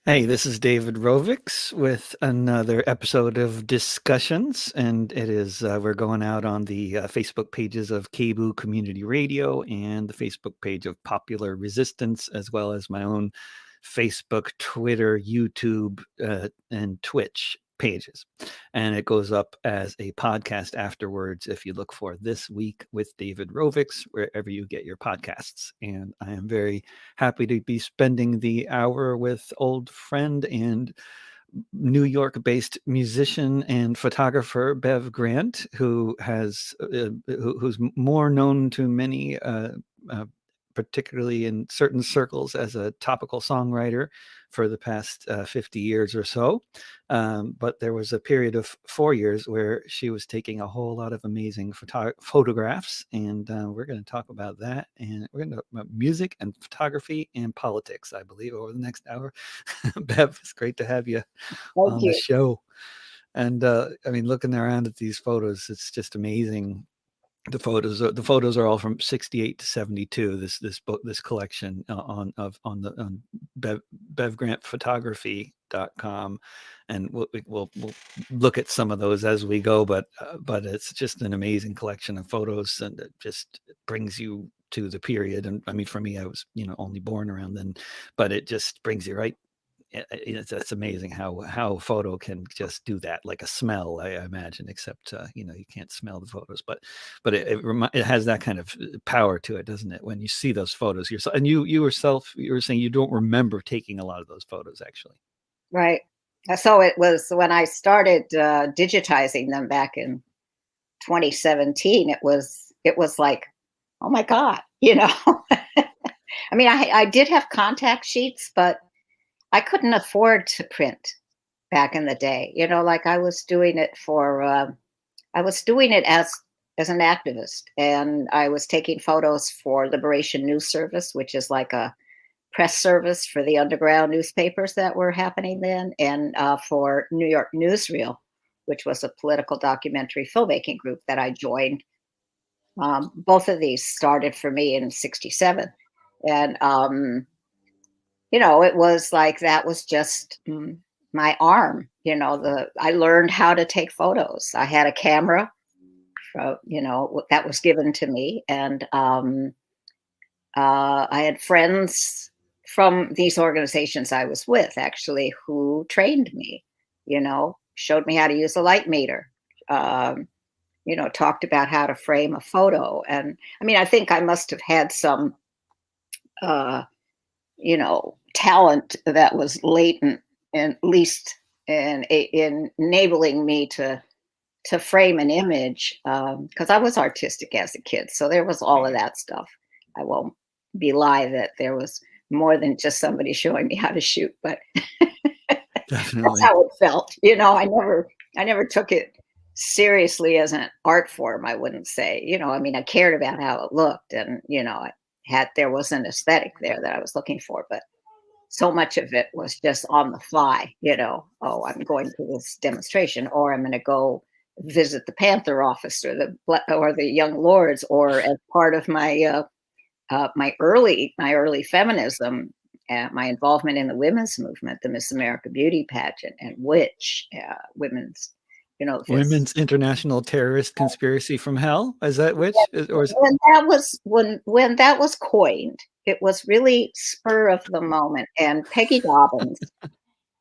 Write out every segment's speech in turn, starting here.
Hey, this is David Rovics with another episode of Discussions, and it is we're going out on the Facebook pages of KBOO Community Radio and the Facebook page of Popular Resistance, as well as my own Facebook, Twitter, YouTube, and Twitch pages. And it goes up as a podcast afterwards if you look for This Week with David Rovics, wherever you get your podcasts. And I am very happy to be spending the hour with old friend and New York-based musician and photographer Bev Grant, who's more known to many, particularly in certain circles, as a topical songwriter for the past 50 years or so. But there was a period of 4 years where she was taking a whole lot of amazing photographs, and we're going to talk about that. And we're going to talk about music and photography and politics, I believe, over the next hour. Bev, it's great to have you Thank on the you. show. And I mean, looking around at these photos, it's just amazing. The photos are all from 68 to 72. This collection on bevgrantphotography.com, and we'll look at some of those as we go. But it's just an amazing collection of photos, and it just brings you to the period. And I mean, for me, I was only born around then, but it just brings you right. It's amazing how photo can just do that, like a smell, I imagine, except you can't smell the photos, but it has that kind of power to it, doesn't it? When you see those photos yourself, and you yourself, you were saying you don't remember taking a lot of those photos, actually. Right. So it was when I started digitizing them back in 2017. It was like, oh my God, I mean, I did have contact sheets, but I couldn't afford to print back in the day. Like I was doing it as an activist, and I was taking photos for Liberation News Service, which is like a press service for the underground newspapers that were happening then, and for New York Newsreel, which was a political documentary filmmaking group that I joined. Both of these started for me in '67, and it was like that was just my arm. I learned how to take photos. I had a camera, that was given to me, and I had friends from these organizations I was with, actually, who trained me, showed me how to use a light meter, talked about how to frame a photo. And I mean, I think I must have had some, uh, talent that was latent, at least in enabling me to frame an image, because I was artistic as a kid. So there was all of that stuff. I won't belie that there was more than just somebody showing me how to shoot, but that's Definitely. how it felt. I never took it seriously as an art form, I wouldn't say. I mean, I cared about how it looked, and there was an aesthetic there that I was looking for, but so much of it was just on the fly. Oh, I'm going to this demonstration, or I'm going to go visit the Panther office, or the Young Lords, or as part of my early feminism, my involvement in the women's movement, the Miss America beauty pageant, and which women's, this. Women's International Terrorist Conspiracy from Hell, is that which, or is When that was coined, it was really spur of the moment. And Peggy Dobbins,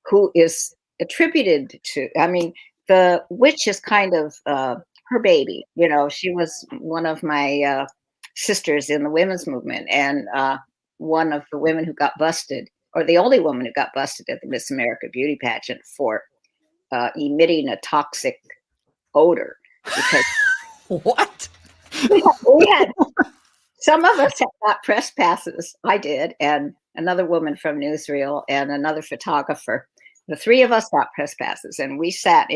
who is attributed to, I mean, the witch is kind of her baby. She was one of my sisters in the women's movement, and one of the women who got busted, or the only woman who got busted at the Miss America beauty pageant for emitting a toxic odor, because what? we had some of us had got press passes. I did, and another woman from Newsreel, and another photographer. The three of us got press passes, and we sat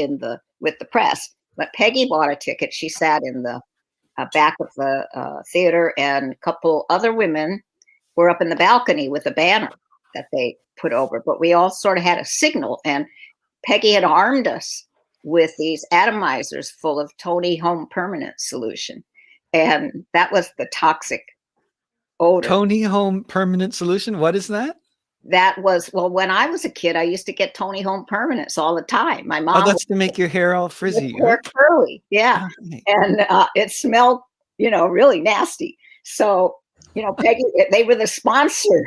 with the press. But Peggy bought a ticket. She sat in the back of the theater, and a couple other women were up in the balcony with a banner that they put over. But we all sort of had a signal, and Peggy had armed us with these atomizers full of Tony Home Permanent solution, and that was the toxic odor. Tony Home Permanent Solution, what is that? that was, well, when I was a kid, I used to get Tony Home permanents all the time. My Oh, mom would that's to make your hair all make frizzy, hair right? curly, yeah, Oh, right. and it smelled, really nasty. So, Peggy, they were the sponsor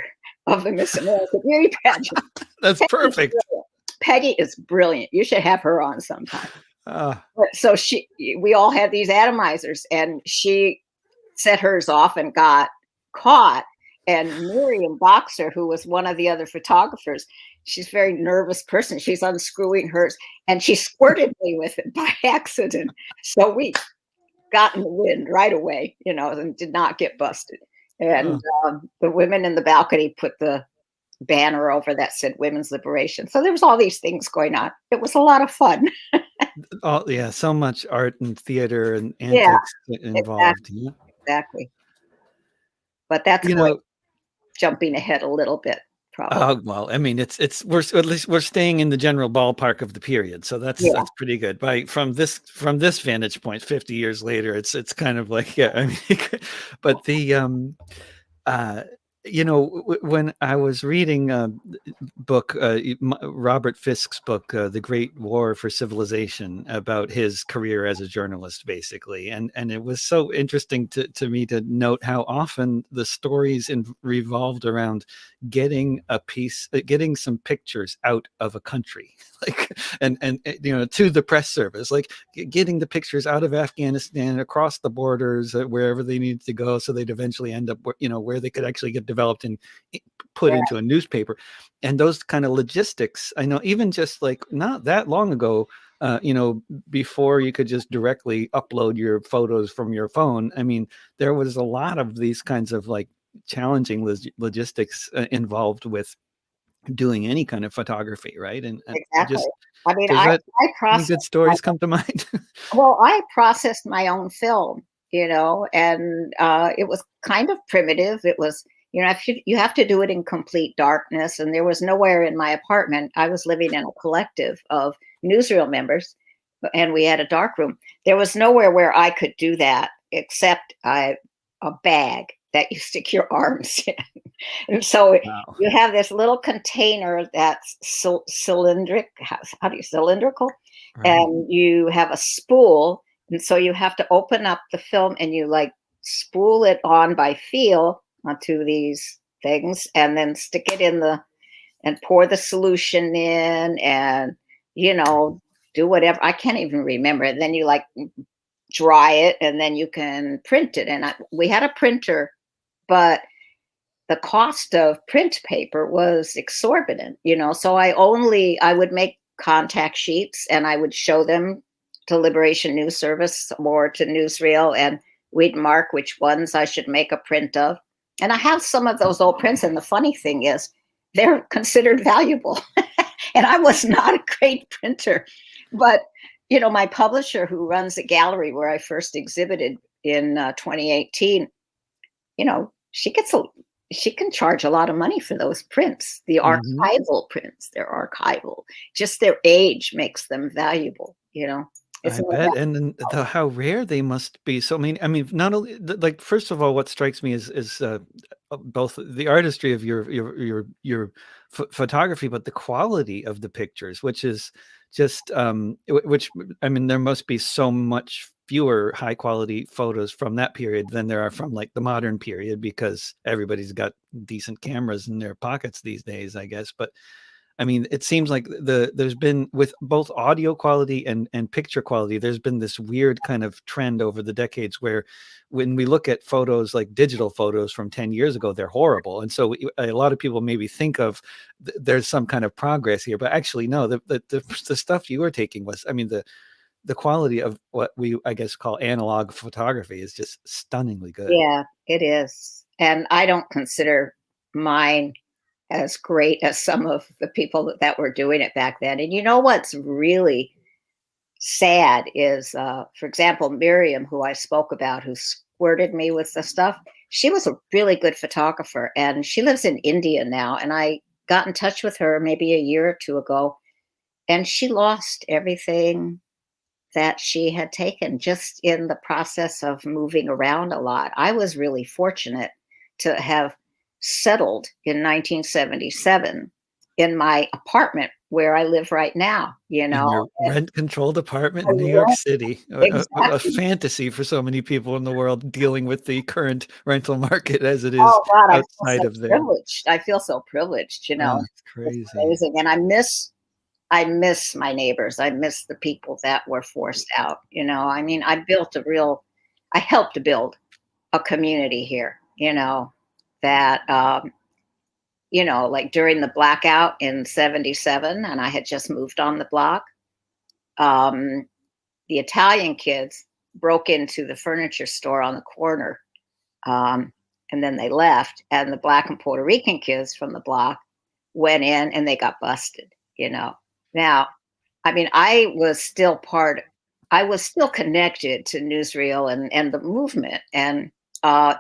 of the Miss America Beauty pageant. That's Peggy is perfect. brilliant. Peggy is brilliant. You should have her on sometime. Ah, But so we all had these atomizers, and she set hers off and got caught. And Miriam Boxer, who was one of the other photographers, she's a very nervous person. She's unscrewing hers, and she squirted me with it by accident. So we got in the wind right away, and did not get busted. And oh, the women in the balcony put the banner over that said Women's Liberation. So there was all these things going on. It was a lot of fun. yeah, so much art and theater and Yeah, antics involved. exactly, exactly. But that's You going know, jumping ahead a little bit, probably. oh, well, I mean, it's we're at least we're staying in the general ballpark of the period, so Yeah, that's pretty good. From this vantage point, 50 years later, it's kind of like, yeah, I mean, but uh, when I was reading a book, Robert Fisk's book, The Great War for Civilization, about his career as a journalist, basically, and it was so interesting to me to note how often the stories revolved around getting some pictures out of a country, like, and to the press service, like getting the pictures out of Afghanistan across the borders, wherever they needed to go, so they'd eventually end up where they could actually get developed and put yeah, into a newspaper. And those kind of logistics, I know, even just like not that long ago, before you could just directly upload your photos from your phone, I mean, there was a lot of these kinds of like challenging logistics involved with doing any kind of photography, right? And exactly. just, I mean, does that, I any processed good my stories come to mind? well, I processed my own film, and it was kind of primitive. It was, if you have to do it in complete darkness, and there was nowhere in my apartment. I was living in a collective of Newsreel members, and we had a dark room. There was nowhere where I could do that except a bag that you stick your arms in. And so Wow. you have this little container that's cylindric. How do you cylindrical? Right. And you have a spool, and so you have to open up the film and you like spool it on by feel onto these things, and then stick it in the and pour the solution in, and you know do whatever. I can't even remember. And then you like dry it, and then you can print it. And we had a printer, but the cost of print paper was exorbitant, so I would make contact sheets, and I would show them to Liberation News Service or to Newsreel, and we'd mark which ones I should make a print of. And I have some of those old prints, and the funny thing is they're considered valuable. And I was not a great printer, but my publisher, who runs a gallery where I first exhibited in 2018, she can charge a lot of money for those prints. The Hmm. archival prints, they're archival. Just their age makes them valuable. It's I all bet, about and then how rare they must be. So, I mean, not only like, first of all, what strikes me is both the artistry of your photography, but the quality of the pictures, which is just which, I mean, there must be so much fewer high quality photos from that period than there are from like the modern period, because everybody's got decent cameras in their pockets these days, I guess. But I mean, it seems like there's been, with both audio quality and picture quality, there's been this weird kind of trend over the decades where when we look at photos, like digital photos from 10 years ago, they're horrible. And so a lot of people maybe think of there's some kind of progress here, but actually no, the stuff you were taking was, I mean, the quality of what we, I guess, call analog photography is just stunningly good. Yeah, it is. And I don't consider mine as great as some of the people that were doing it back then. And you know what's really sad is, for example, Miriam, who I spoke about, who squirted me with the stuff. She was a really good photographer, and she lives in India now. And I got in touch with her maybe a year or two ago, and she lost everything that she had taken just in the process of moving around a lot. I was really fortunate to have settled in 1977 in my apartment where I live right now, you In know. your rent-controlled apartment I in New York went City, a exactly. fantasy for so many people in the world dealing with the current rental market as it is Oh god, I feel outside so of there. privileged. I feel so privileged, you know. Oh, it's It's crazy. amazing, and I miss my neighbors. I miss the people that were forced out, you know. I mean, I helped to build a community here, you know, that like during the blackout in 77 and I had just moved on the block, um the Italian kids broke into the furniture store on the corner, um, and then they left. And the Black and Puerto Rican kids from the block went in and they got busted. You know. Now, I mean, I was still connected to Newsreel and the movement and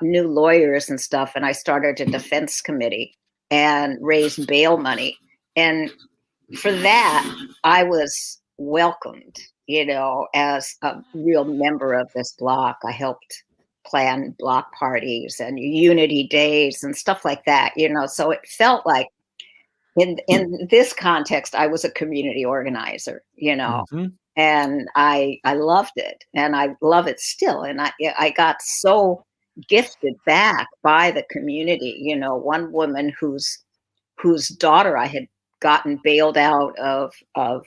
new lawyers and stuff. And I started a defense committee and raised bail money. And for that, I was welcomed, as a real member of this block. I helped plan block parties and unity days and stuff like that, so it felt like in this context, I was a community organizer, Mhm. and I loved it, and I love it still. And I got so gifted back by the community. One woman whose daughter I had gotten bailed out of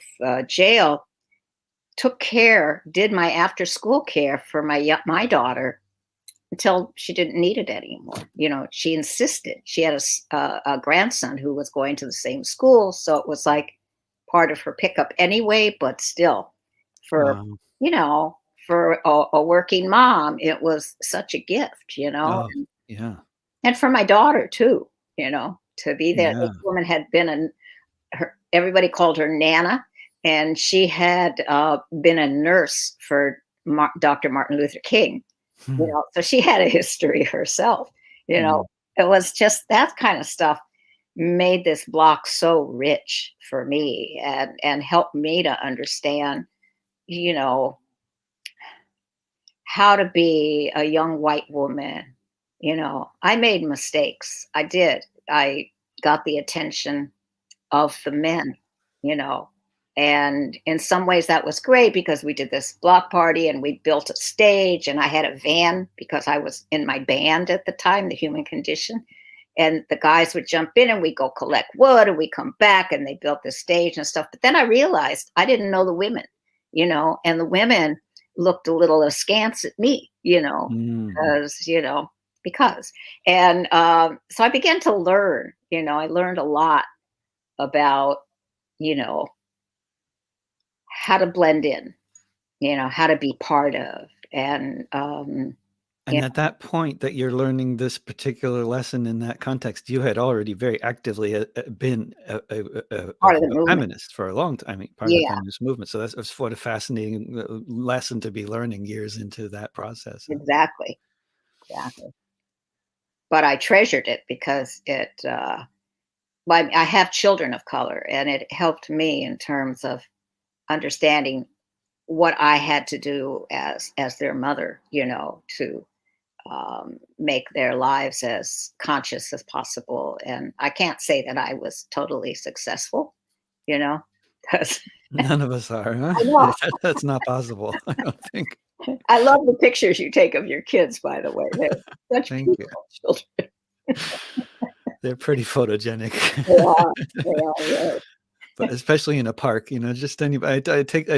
jail did my after school care for my daughter until she didn't need it anymore. She insisted. She had a grandson who was going to the same school, so it was like part of her pickup anyway. But still, for Wow. you know, for a working mom, it was such a gift. Oh, yeah. And for my daughter too. To be there. This Yeah. woman had been everybody called her Nana, and she had been a nurse for Dr. Martin Luther King. Hmm. So she had a history herself. You know, Mm. it was just that kind of stuff made this block so rich for me and helped me to understand, you know, how to be a young white woman. I made mistakes. I did. I got the attention of the men, you know. And in some ways that was great because we did this block party and we built a stage and I had a van because I was in my band at the time, the Human Condition. And the guys would jump in and we go collect wood and we come back and they built the stage and stuff. But then I realized I didn't know the women, and the women looked a little askance at me, Mm. because, because. And so I began to learn, I learned a lot about, you know, how to blend in, how to be part of. And, And at that point that you're learning this particular lesson in that context, you had already very actively, been part of the a movement. feminist for a long time. I mean, part of the Yeah, feminist movement. So that's what a fascinating, lesson to be learning years into that process, huh? exactly. Exactly. But I treasured it because well, I have children of color and it helped me in terms of understanding what I had to do as their mother, to make their lives as conscious as possible. And I can't say that I was totally successful, because None of us are, huh? I know That's not possible, I don't think. I love the pictures you take of your kids, by the way. They're such Thank you. beautiful children. They're pretty photogenic. They are. They are really. But especially in a park, just I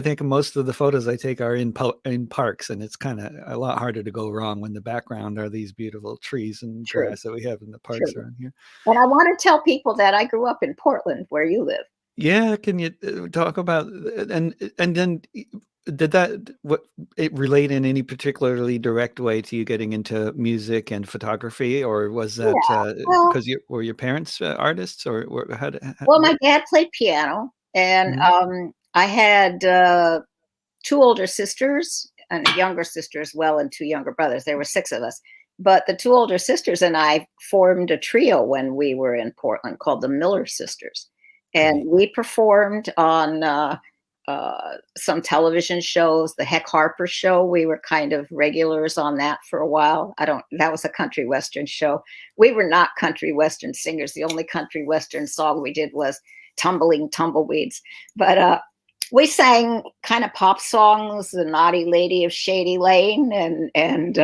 think most of the photos I take are in parks, and it's kinda a lot harder to go wrong when the background are these beautiful trees and True, grass that we have in the parks true. around here. And I want to tell people that I grew up in Portland, where you live. Yeah, can you, talk about, and then did that what it relate in any particularly direct way to you getting into music and photography, or was that, Yeah. Well, because your parents, artists, or how did my dad played piano, and mhm, I had two older sisters and a younger sister as well, and two younger brothers. There were six of us. But the two older sisters and I formed a trio when we were in Portland called the Miller Sisters. And great. we performed on some television shows. The Heck Harper Show, we were kind of regulars on that for a while. That was a country western show. We were not country western singers. The only country western song we did was Tumbling Tumbleweeds. But we sang kind of pop songs, The Naughty Lady of Shady Lane and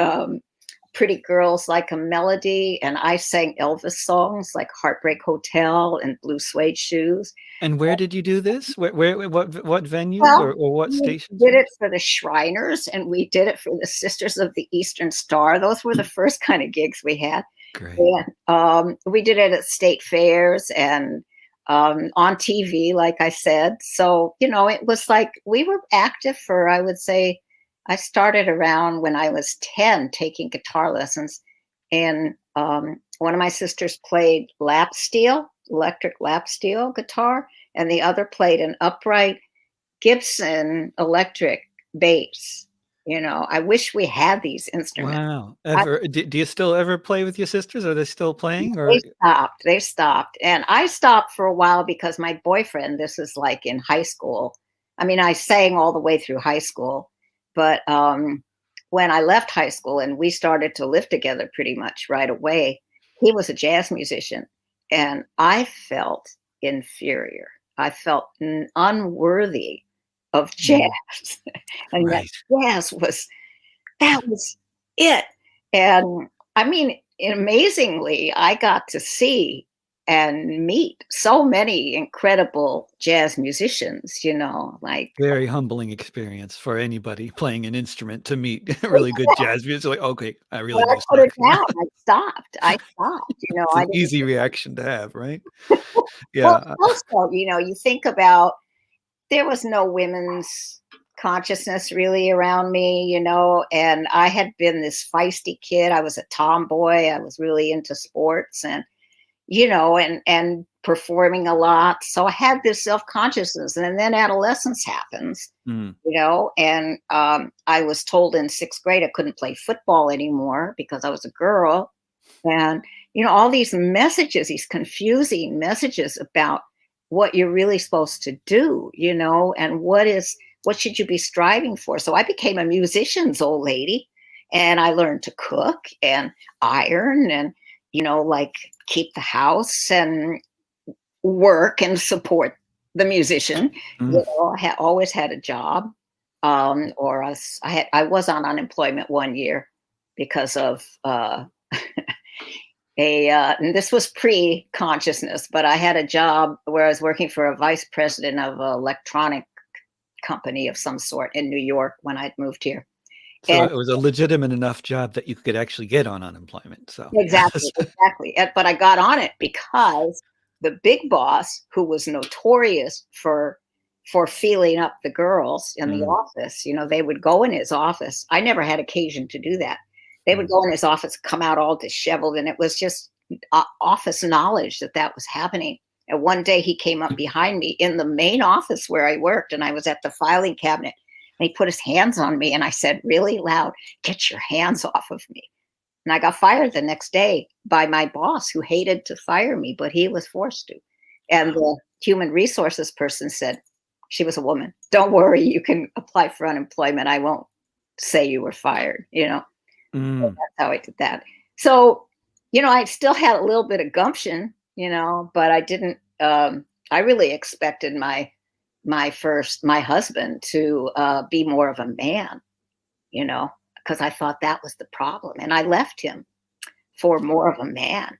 Pretty Girls Like a Melody. And I sang Elvis songs like Heartbreak Hotel and Blue Suede Shoes. And where did you do this? What venues Well, or what we stations? did it for the Shriners and we did it for the Sisters of the Eastern Star. Those were the first kind of gigs we had. Great. And we did it at state fairs and on TV, like I said. So, it was like we were active for, I would say, I started around when I was 10 taking guitar lessons. And one of my sisters played lap steel, electric lap steel guitar, and the other played an upright Gibson electric bass. I wish we had these instruments. Wow. Do you still ever play with your sisters? Are they still playing or? They stopped. And I stopped for a while because my boyfriend, this is like in high school. I mean, I sang all the way through high school, but when I left high school and we started to live together pretty much right away, he was a jazz musician and I felt inferior. I felt unworthy of jazz. And Right. that was it. And I mean, amazingly, I got to see and meet so many incredible jazz musicians, like Very humbling experience for anybody playing an instrument to meet really good jazz music. Like, okay, I really when I do put it suck. down, I stopped, It's I an didn't. easy reaction to have, right? Well, Yeah. also, you think about there was no women's consciousness really around me, and I had been this feisty kid. I was a tomboy. I was really into sports and, and performing a lot. So I had this self-consciousness and then adolescence happens, Mm. and I was told in 6th grade I couldn't play football anymore because I was a girl. And, all these messages, these confusing messages about what you're really supposed to do, and what should you be striving for? So I became a musician's old lady and I learned to cook and iron and, like keep the house and work and support the musician. Mm. I always had a job. I was on unemployment one year because of and this was pre-consciousness, but I had a job where I was working for a vice president of an electronic company of some sort in New York when I'd moved here. So And it was a legitimate enough job that you could actually get on unemployment. So exactly. But I got on it because the big boss, who was notorious for feeling up the girls in the Mm, office, they would go in his office. I never had occasion to do that. They would mm. go in his office, come out all disheveled, and it was just office knowledge that was happening. And one day he came up behind me in the main office where I worked, and I was at the filing cabinet, and he put his hands on me, and I said really loud, "Get your hands off of me." And I got fired the next day by my boss, who hated to fire me, but he was forced to. And the human resources person said, she was a woman, "Don't worry, you can apply for unemployment. I won't say you were fired." So Mm. that's how I did that. So, I still had a little bit of gumption, but I didn't. I really expected my husband to be more of a man, because I thought that was the problem, and I left him for more of a man.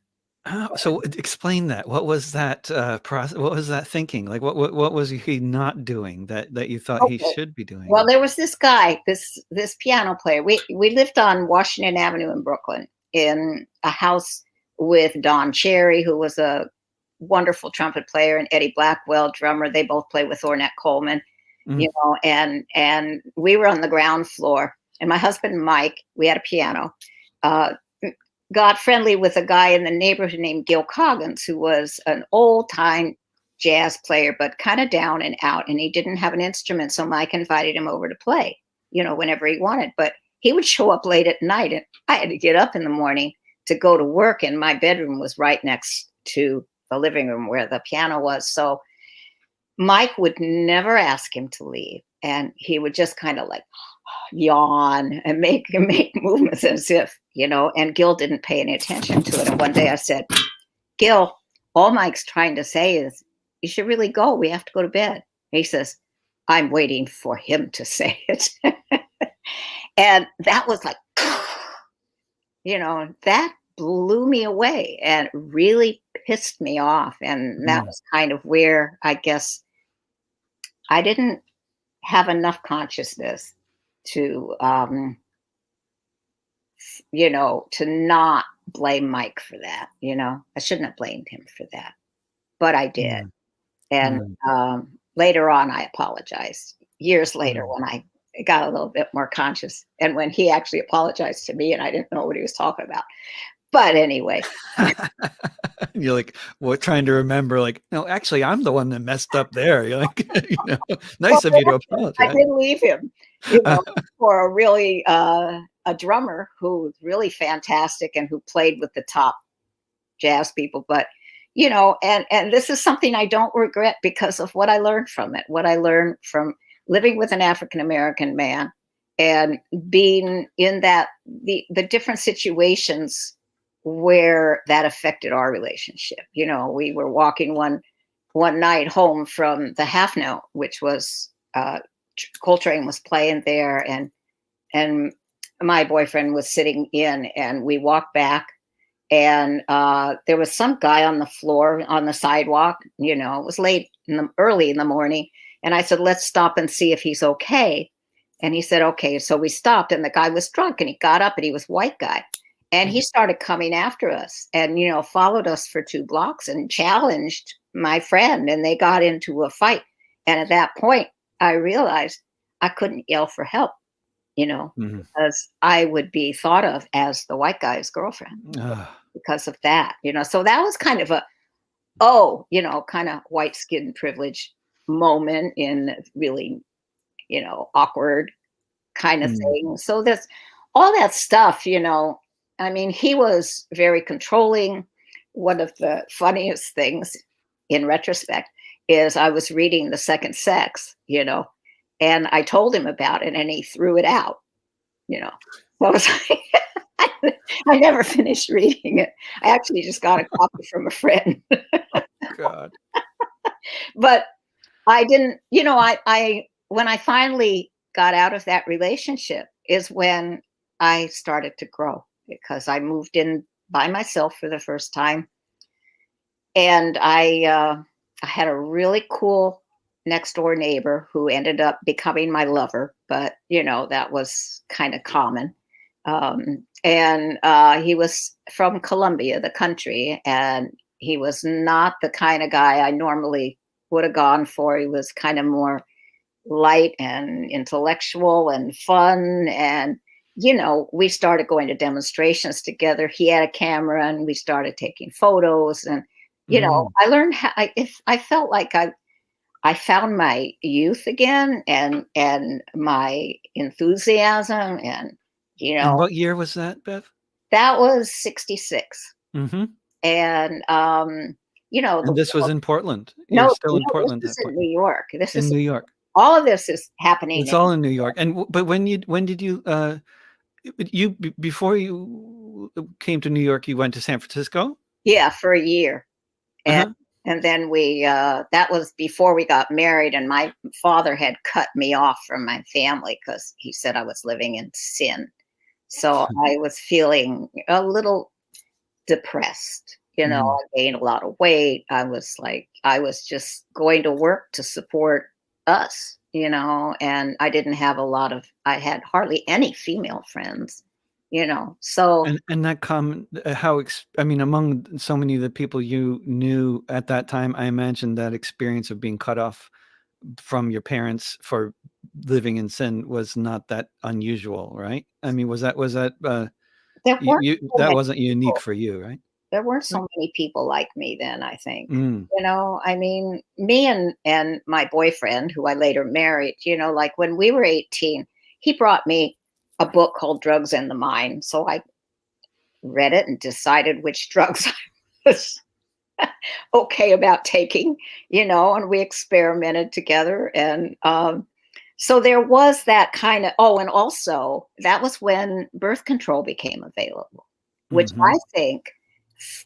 So explain that. What was that process? What was that thinking? Like, what was he not doing that you thought he Okay. should be doing? Well, there was this guy, this piano player. We lived on Washington Avenue in Brooklyn in a house with Don Cherry, who was a wonderful trumpet player, and Eddie Blackwell, drummer. They both played with Ornette Coleman, Mm, and we were on the ground floor. And my husband Mike, we had a piano. Uh, got friendly with a guy in the neighborhood named Gil Coggins, who was an old time jazz player, but kind of down and out. And he didn't have an instrument. So Mike invited him over to play, whenever he wanted. But he would show up late at night. And I had to get up in the morning to go to work. And my bedroom was right next to the living room where the piano was. So Mike would never ask him to leave, and he would just kind of like yawn and make movements as if, and Gil didn't pay any attention to it. And one day I said, Gil, all Mike's trying to say is, you should really go. We have to go to bed. And he says, I'm waiting for him to say it. And that was like, that blew me away and really pissed me off. And that was kind of where I guess I didn't have enough consciousness to, to not blame Mike for that. I shouldn't have blamed him for that, but I did. And later on, I apologized years later when I got a little bit more conscious and when he actually apologized to me and I didn't know what he was talking about. But anyway. You're like, what, trying to remember, like, no, actually, I'm the one that messed up there. You're like, nice of you to apologize. I didn't leave him, for a really, a drummer who's really fantastic and who played with the top jazz people. But, and this is something I don't regret because of what I learned from it, what I learned from living with an African-American man and being in the different situations where that affected our relationship. We were walking one night home from the Half Note, which was Coltrane was playing there, and my boyfriend was sitting in, and we walked back, and there was some guy on the floor on the sidewalk. It was early in the morning, and I said, let's stop and see if he's okay. And he said, okay. So we stopped, and the guy was drunk, and he got up, and he was a white guy. And he started coming after us and, followed us for 2 blocks and challenged my friend, and they got into a fight. And at that point, I realized I couldn't yell for help, because I would be thought of as the white guy's girlfriend because of that, So that was kind of kind of white skin privilege moment in really, awkward kind of thing. So there's all that stuff, I mean, he was very controlling. One of the funniest things in retrospect is I was reading The Second Sex, and I told him about it and he threw it out, So I was like, I never finished reading it. I actually just got a copy from a friend. Oh, God. But I didn't, when I finally got out of that relationship is when I started to grow. Because I moved in by myself for the first time. And I had a really cool next door neighbor who ended up becoming my lover. But, that was kind of common. And he was from Colombia, the country. And he was not the kind of guy I normally would have gone for. He was kind of more light and intellectual and fun. And we started going to demonstrations together. He had a camera and we started taking photos. And, I learned how, I felt like I found my youth again and my enthusiasm. And, And what year was that, Bev? That was 66. Mm-hmm. And, and this was in Portland. You're still in Portland. This is in New York. This in is New York. All of this is happening. It's all in New York. But when did you before you came to New York, you went to San Francisco? Yeah, for a year. And then we that was before we got married, and my father had cut me off from my family because he said I was living in sin. So I was feeling a little depressed. I gained a lot of weight. I was just going to work to support us, and I didn't have I had hardly any female friends, so. And that among so many of the people you knew at that time, I imagine that experience of being cut off from your parents for living in sin was not that unusual, right? I mean, was that that wasn't unique for you, right? There weren't so many people like me then, I think. I mean, me and my boyfriend, who I later married, like when we were 18, he brought me a book called Drugs and the Mind. So I read it and decided which drugs I was okay about taking, and we experimented together. And so there was that kind of, oh, and also that was when birth control became available, which I Mhm. think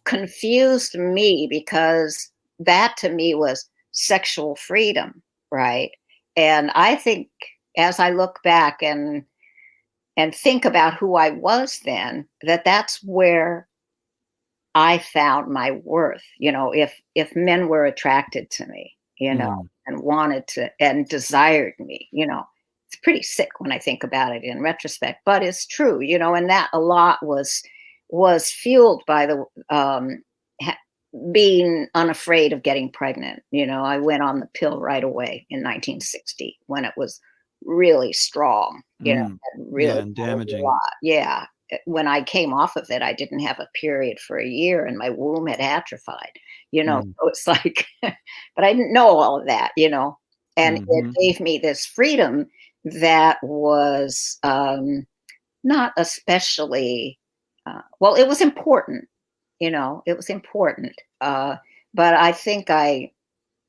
confused me because that to me was sexual freedom, right? And I think as I look back and think about who I was then, that's where I found my worth, if men were attracted to me, Mm. and wanted to and desired me. It's pretty sick when I think about it in retrospect, but it's true, and that a lot was fueled by the ha- being unafraid of getting pregnant. I went on the pill right away in 1960 when it was really strong, Mm. and really Yeah, and kind of a damaging. lot. Yeah. When I came off of it, I didn't have a period for a year and my womb had atrophied, Mm. so it's like, but I didn't know all of that, and it Mhm. gave me this freedom that was not especially, well, it was important, it was important. But I think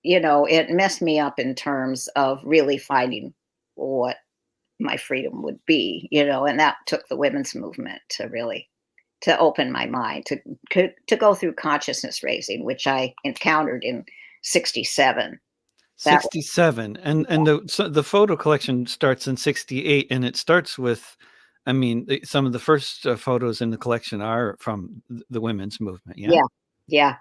it messed me up in terms of really finding what my freedom would be, and that took the women's movement to really to open my mind to go through consciousness raising, which I encountered in '67. That 67, was, and the photo collection starts in 68, and it starts with, I mean, some of the first, photos in the collection are from the women's movement, yeah? yeah, yeah,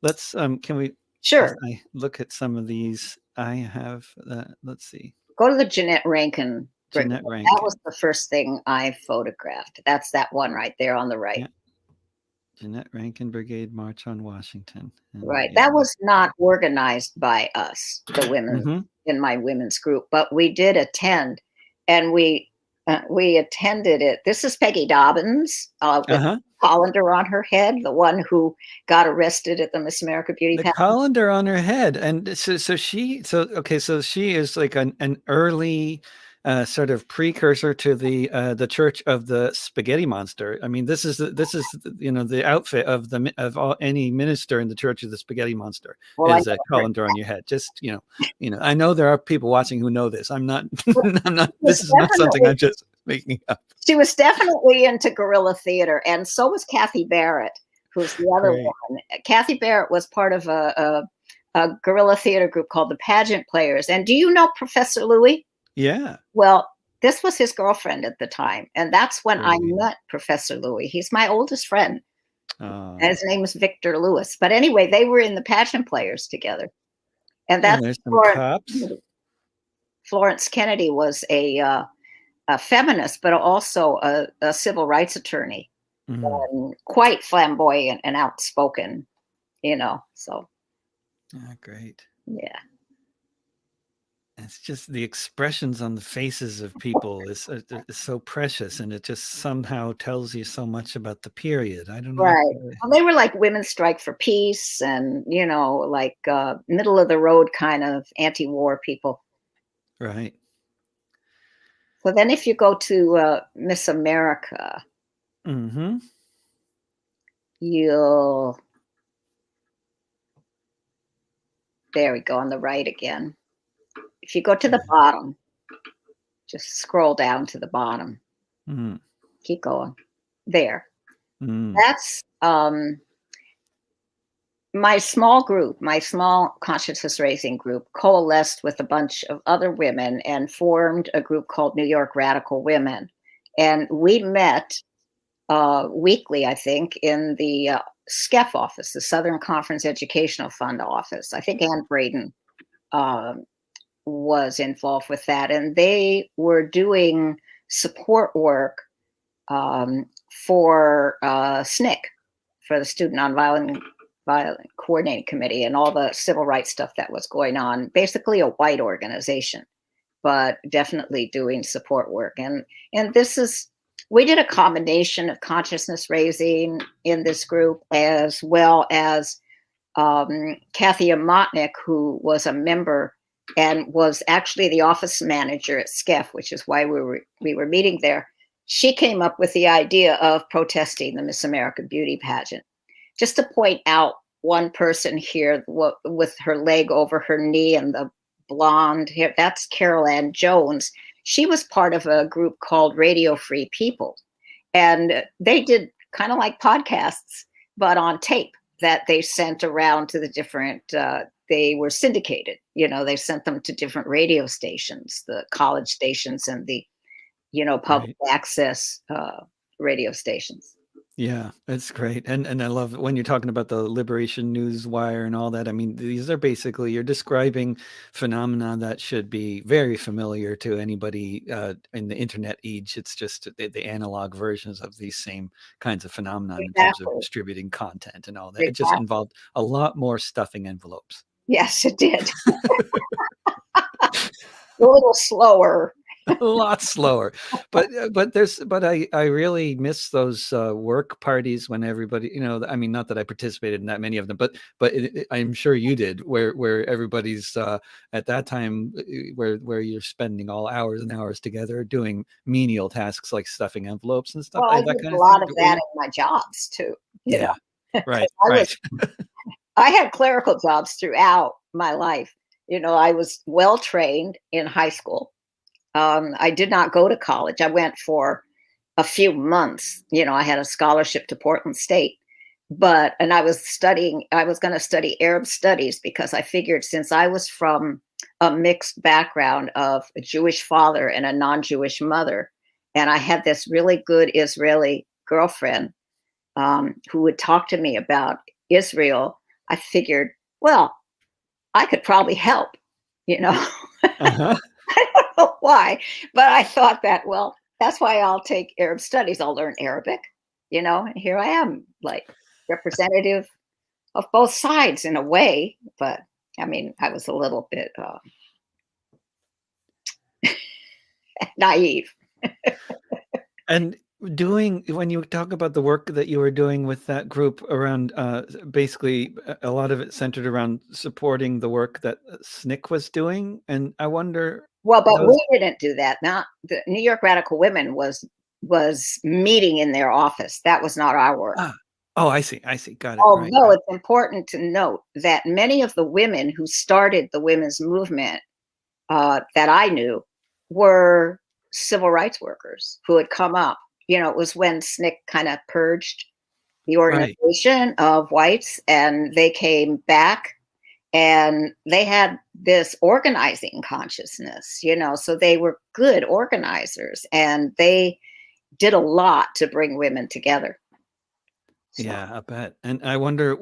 Let's, can we as sure. I look at some of these, I have, let's see, Go to the Jeanette Rankin Brigade. Jeanette That was Rankin. the first thing I photographed. That's that one right there on the right. Yeah, Jeanette Rankin Brigade March on Washington, and Right. yeah, That was not organized by us, the women mhm, in my women's group, but we did attend, and we attended it. This is Peggy Dobbins with uh-huh. colander on her head, the one who got arrested at the Miss America Beauty The Pageant. colander on her head, and so she is like an early, sort of precursor to the Church of the Spaghetti Monster. I mean, the outfit of of any minister in the Church of the Spaghetti Monster Well, I is a never heard. colander on your head. Just I know there are people watching who know this. I'm not. But I'm not. she was This is not something definitely I'm just making up. she was definitely into guerrilla theater, and so was Kathy Barrett, who's the other Great. one. Kathy Barrett was part of a guerrilla theater group called the Pageant Players. And do you know Professor Louis? Yeah. Well, this was his girlfriend at the time, and that's when I Great. met Professor Louis. He's my oldest friend, and Oh, his name is Victor Lewis. But anyway, they were in the Pageant Players together, and and that's there's some Florence cops. Kennedy. Florence Kennedy was a feminist, but also a civil rights attorney, Mhm. quite flamboyant and outspoken, So Ah, great. yeah, It's just the expressions on the faces of people is so precious, and it just somehow tells you so much about the period. I don't know. right. Well, they were like Women Strike for Peace, and like middle of the road kind of anti-war people. Right. So then, if you go to Miss America, Mhm. you'll there we go on the right again. If you go to the Yeah. bottom, just scroll down to the bottom. Mm. Keep going. There. Mm. That's my small group, my small consciousness raising group, coalesced with a bunch of other women and formed a group called New York Radical Women. And we met weekly, I think, in the SCEF office, the Southern Conference Educational Fund office. I think Ann Braden um, was involved with that. And they were doing support work for SNCC, for the Student Nonviolent Violent Coordinating Committee, and all the civil rights stuff that was going on. Basically, a white organization, but definitely doing support work. And this is we did a combination of consciousness raising in this group, as well as Kathy Amotnik, who was a member and was actually the office manager at SCEF, which is why we were meeting there. She came up with the idea of protesting the Miss America Beauty Pageant, just to point out one person here with her leg over her knee and the blonde hair. That's Carol Ann Jones. She was part of a group called Radio Free People. And they did kind of like podcasts, but on tape that they sent around to the different, they were syndicated. They sent them to different radio stations, the college stations and the, public Right. access radio stations. Yeah, that's great. And I love when you're talking about the Liberation News Wire and all that. I mean, these are basically you're describing phenomena that should be very familiar to anybody in the internet age. It's just the analog versions of these same kinds of phenomenon in terms of Exactly. distributing content and all that. It just Exactly. involved a lot more stuffing envelopes. Yes, it did. A little slower. A lot slower, but I really miss those work parties when everybody, I mean, not that I participated in that many of them, but I'm sure you did, where everybody's at that time, where you're spending all hours and hours together doing menial tasks like stuffing envelopes and stuff, Well, I that did kind a of lot thing. of that in my jobs too, Yeah, right, 'cause right. I had clerical jobs throughout my life. I was well trained in high school. I did not go to college. I went for a few months. I had a scholarship to Portland State, and I was going to study Arab studies because I figured since I was from a mixed background of a Jewish father and a non-Jewish mother, and I had this really good Israeli girlfriend who would talk to me about Israel, I figured, well, I could probably help, you know. Uh-huh. I don't know why, but I thought that, well, that's why I'll take Arab studies. I'll learn Arabic, and here I am, like representative of both sides in a way. But I mean, I was a little bit naive. And when you talk about the work that you were doing with that group around, basically a lot of it centered around supporting the work that SNCC was doing, and I wonder Well, but those. we didn't do that. Not the New York Radical Women was meeting in their office. That was not our work. Ah, oh, I see, got it, right, Although right, it's important to note that many of the women who started the women's movement that I knew were civil rights workers who had come up. It was when SNCC kind of purged the right. organization of whites, and they came back and they had this organizing consciousness, so they were good organizers and they did a lot to bring women together. So, Yeah, I bet, and I wonder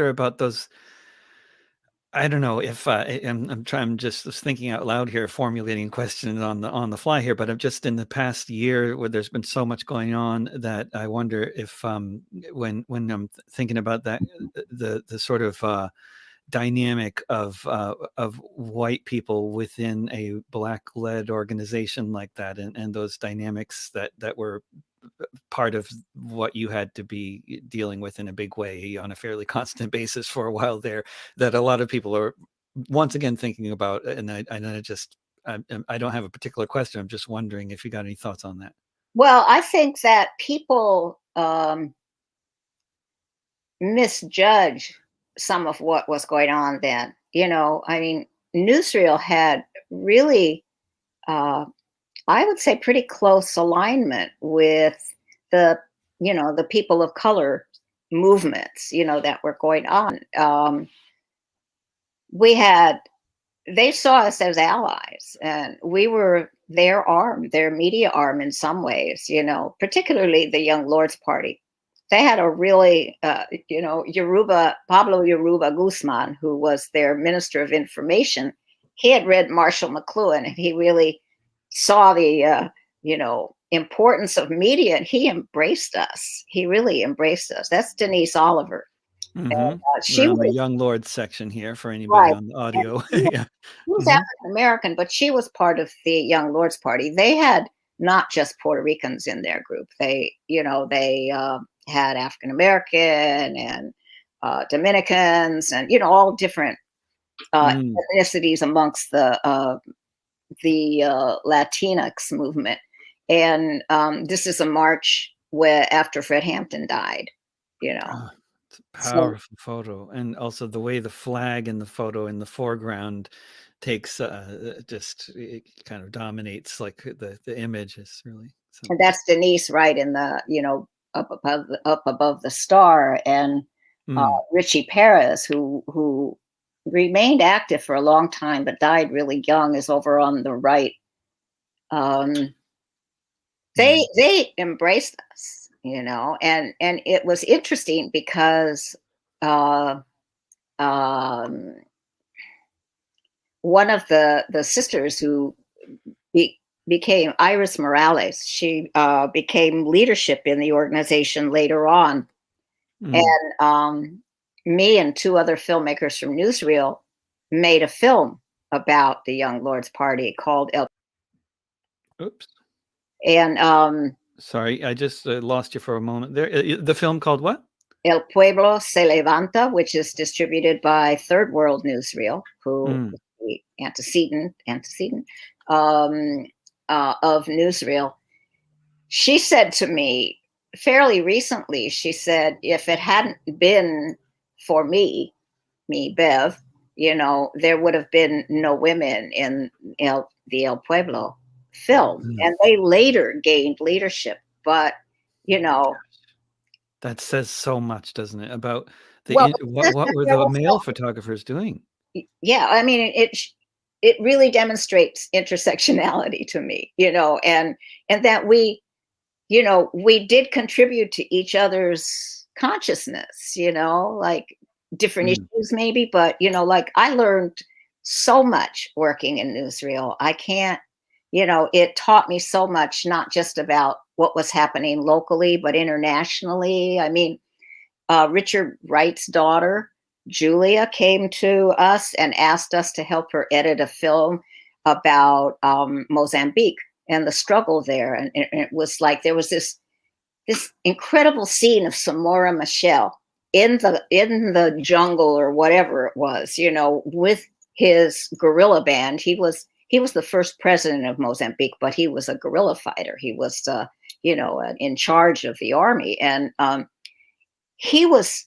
about those. I don't know if I'm trying. I'm just thinking out loud here, formulating questions on the fly here. But I'm just in the past year where there's been so much going on that I wonder if when I'm thinking about that the sort of dynamic of white people within a black led organization like that, and those dynamics that were part of what you had to be dealing with in a big way on a fairly constant basis for a while there, that a lot of people are once again thinking about. And I don't have a particular question. I'm just wondering if you got any thoughts on that. well, I think that people misjudge some of what was going on then. I mean, Newsreel had really, uh, I would say, pretty close alignment with the, the people of color movements, that were going on. We had They saw us as allies, and we were their arm, their media arm in some ways, particularly the Young Lords Party. They had a really, Pablo Yoruba Guzman, who was their Minister of Information. He had read Marshall McLuhan, and he really saw the, importance of media, and he embraced us. He really embraced us. That's Denise Oliver. Hmm. She We're on the was Young Lords section here for anybody right. on the And audio. she Yeah. she was Hmm. African American, but she was part of the Young Lords Party. They had not just Puerto Ricans in their group. They had African American and Dominicans, and all different Mm. ethnicities amongst the Latinx movement. And this is a march where after Fred Hampton died. You know, Ah. It's a So powerful photo, and also the way the flag in the photo in the foreground takes just it kind of dominates like the image is really and something. that's Denise, right, in the, up above the star, and Mm, Richie Perez, who remained active for a long time but died really young, is over on the right. Um, mm, they embraced us, and it was interesting because uh, um, one of the sisters who be, became Iris Morales, she became leadership in the organization later on, mm. and me and two other filmmakers from Newsreel made a film about the Young Lords Party called Oops. and Sorry, I just lost you for a moment there. The film called what? El Pueblo Se Levanta, which is distributed by Third World Newsreel, who Mm, is the antecedent um, of Newsreel. She said to me fairly recently, she said, if it hadn't been for me, Bev, there would have been no women in the El Pueblo film. mm. And they later gained leadership. But, you know, That says so much, doesn't it, about well, what were there the was male photographers doing? yeah, I mean, it really demonstrates intersectionality to me, and that we did contribute to each other's consciousness, like different Mm, issues maybe, but like I learned so much working in newsreel. I can't, it taught me so much, not just about what was happening locally, but internationally. I mean, Richard Wright's daughter, Julia, came to us and asked us to help her edit a film about Mozambique and the struggle there. And it was like there was this incredible scene of Samora Machel in the jungle or whatever it was, with his guerrilla band. He was the first president of Mozambique, but he was a guerrilla fighter. He was in charge of the army, and he was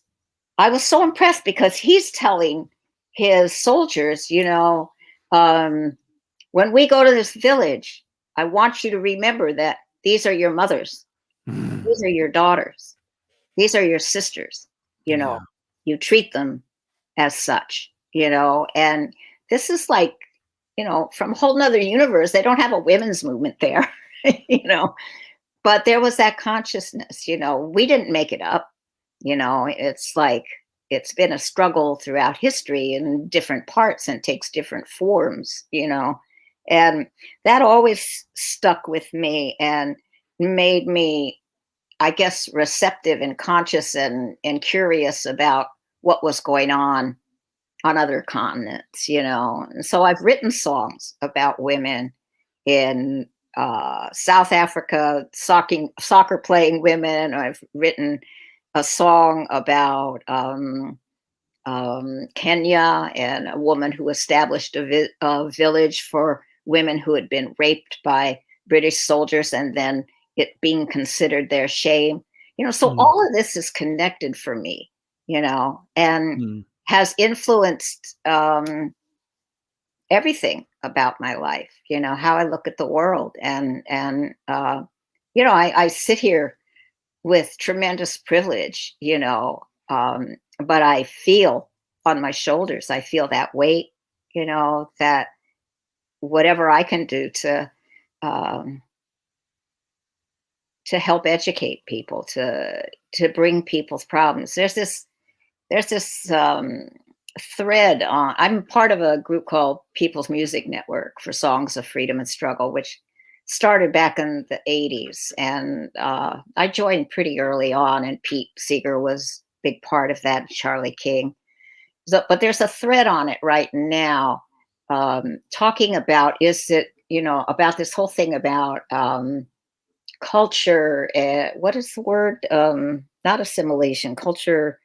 I was so impressed because he's telling his soldiers, um, when we go to this village, I want you to remember that these are your mothers, mm. these are your daughters, these are your sisters. You know, Yeah. you treat them as such, and this is like, from a whole nother universe. They don't have a women's movement there, you know, but there was that consciousness. We didn't make it up. It's like it's been a struggle throughout history in different parts and takes different forms, and that always stuck with me and made me, I guess, receptive and conscious and curious about what was going on other continents, And so I've written songs about women in South Africa, soccer playing women. I've written a song about Kenya and a woman who established a village for women who had been raped by British soldiers and then it being considered their shame. So Mm, all of this is connected for me, and mm, has influenced everything about my life, how I look at the world. And I sit here with tremendous privilege, but I feel on my shoulders, I feel that weight, that whatever I can do um, to help educate people, to bring people's problems. There's this thread on. I'm part of a group called People's Music Network for Songs of Freedom and Struggle, which started back in the 80s. And I joined pretty early on, and Pete Seeger was a big part of that, Charlie King. But there's a thread on it right now, talking about about this whole thing about culture. What is the word? Not assimilation, culture,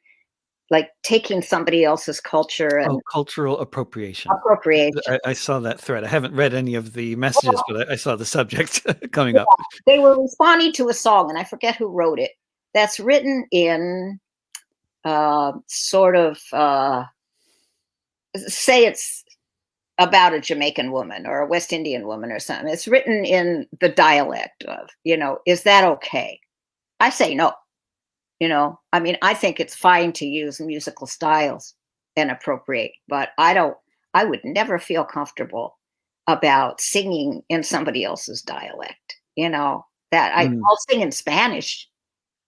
like taking somebody else's culture oh, and cultural appropriation. appropriation. I saw that thread. I haven't read any of the messages, Well, but I saw the subject coming yeah, up. they were responding to a song, and I forget who wrote it. That's written in sort of say it's about a Jamaican woman or a West Indian woman or something. It's written in the dialect of, is that okay? I say no. I mean, I think it's fine to use musical styles and appropriate, but I would never feel comfortable about singing in somebody else's dialect, Mm. I'll sing in Spanish,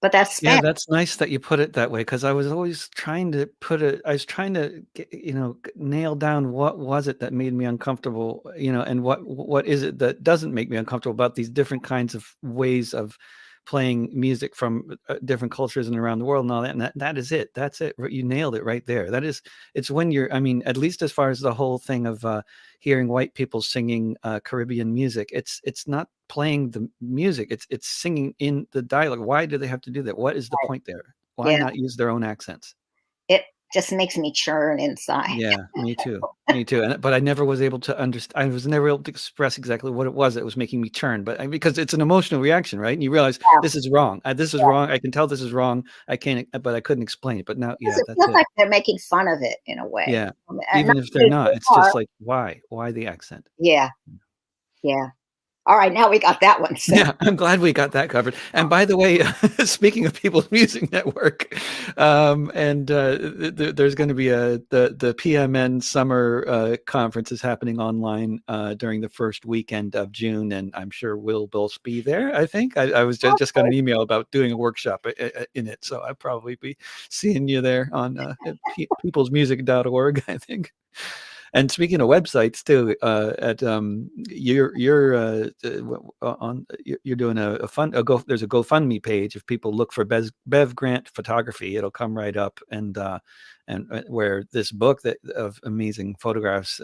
but that's Yeah, Spanish. that's nice that you put it that way, because I was always trying to I was trying to nail down what was it that made me uncomfortable, and what is it that doesn't make me uncomfortable about these different kinds of ways of playing music from different cultures and around the world and all that. And that is it. That's it. You nailed it right there. It's when I mean, at least as far as the whole thing of hearing white people singing Caribbean music, it's not playing the music, it's singing in the dialogue. Why do they have to do that? What is the point there? Why Yeah, not use their own accents? it just makes me churn inside. Yeah, me too. Me too. But I never was able to understand. I was never able to express exactly what it was that was making me churn. But because it's an emotional reaction, right? And you realize Yeah, this is wrong. This is yeah. wrong. I can tell this is wrong. I can't, but I couldn't explain it. But now, Because yeah, it that's feels it. like they're making fun of it in a way. Yeah, Not even if they're that not, they it's are. just like why? Why the accent? Yeah, yeah. All right, now we got that one set. Yeah, I'm glad we got that covered. And by the way, speaking of People's Music Network, and there's going to be the PMN summer conference is happening online during the first weekend of June, and I'm sure we'll both be there. I think I was just got Okay. an email about doing a workshop in it, so I'll probably be seeing you there on at peoplesmusic.org, I think. And speaking of websites too, at you're on you're doing a fun a go there's a GoFundMe page. If people look for Bev Grant photography, it'll come right up, and where this book that of amazing photographs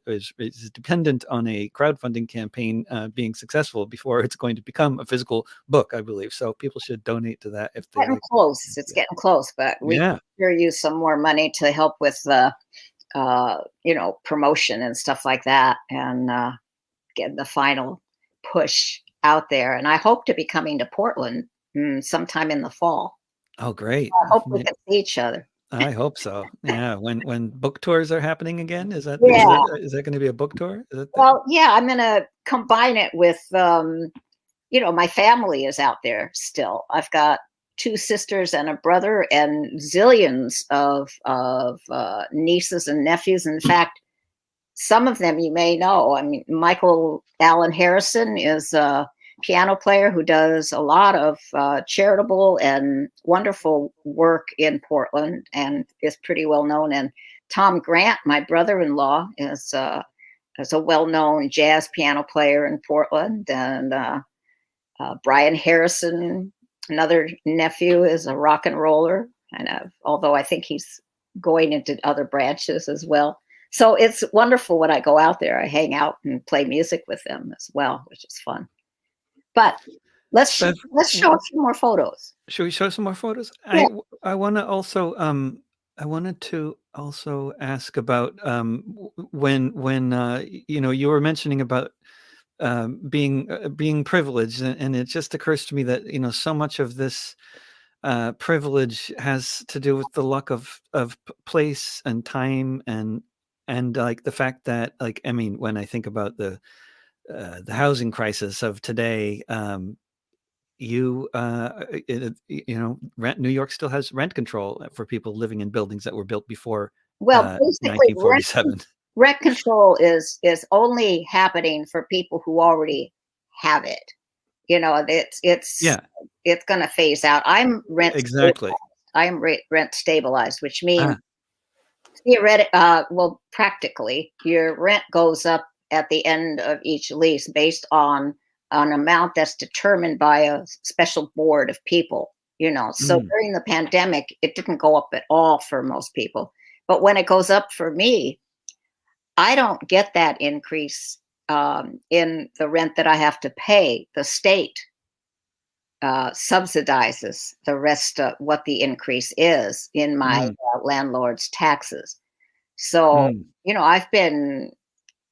is dependent on a crowdfunding campaign being successful before it's going to become a physical book, I believe. So people should donate to that if they Getting like. close. It's getting close, but we Yeah. could sure use some more money to help with the promotion and stuff like that, and get the final push out there. And I hope to be coming to Portland sometime in the fall. Oh, great. I hope we can see each other. I hope so. Yeah, when book tours are happening again, Yeah. is that gonna be a book tour? Is that the Well, yeah, I'm gonna combine it with my family is out there still. I've got two sisters and a brother and zillions of nieces and nephews. In fact, some of them you may know. I mean, Michael Allen Harrison is a piano player who does a lot of charitable and wonderful work in Portland and is pretty well known. And Tom Grant, my brother-in-law, is a well-known jazz piano player in Portland. And Brian Harrison, another nephew, is a rock and roller. And although I think he's going into other branches as well. So it's wonderful when I go out there. I hang out and play music with them as well, which is fun. But Bev, let's show a few more photos. should we show some more photos? Yeah. I wanna also, I wanted to also ask about, when, you were mentioning about, being privileged, and it just occurs to me that, so much of this privilege has to do with the luck of place and time, and like the fact that, like, I mean, when I think about the housing crisis of today, rent New York still has rent control for people living in buildings that were built before Well, basically, 1947. rent control is only happening for people who already have it. It's Yeah, going to phase out. exactly. I'm rent stabilized, which means Ah, practically, your rent goes up at the end of each lease based on an amount that's determined by a special board of people. So mm, during the pandemic, it didn't go up at all for most people. But when it goes up for me, I don't get that increase in the rent that I have to pay. The state subsidizes the rest of what the increase is in my mm, landlord's taxes. So, mm. I've been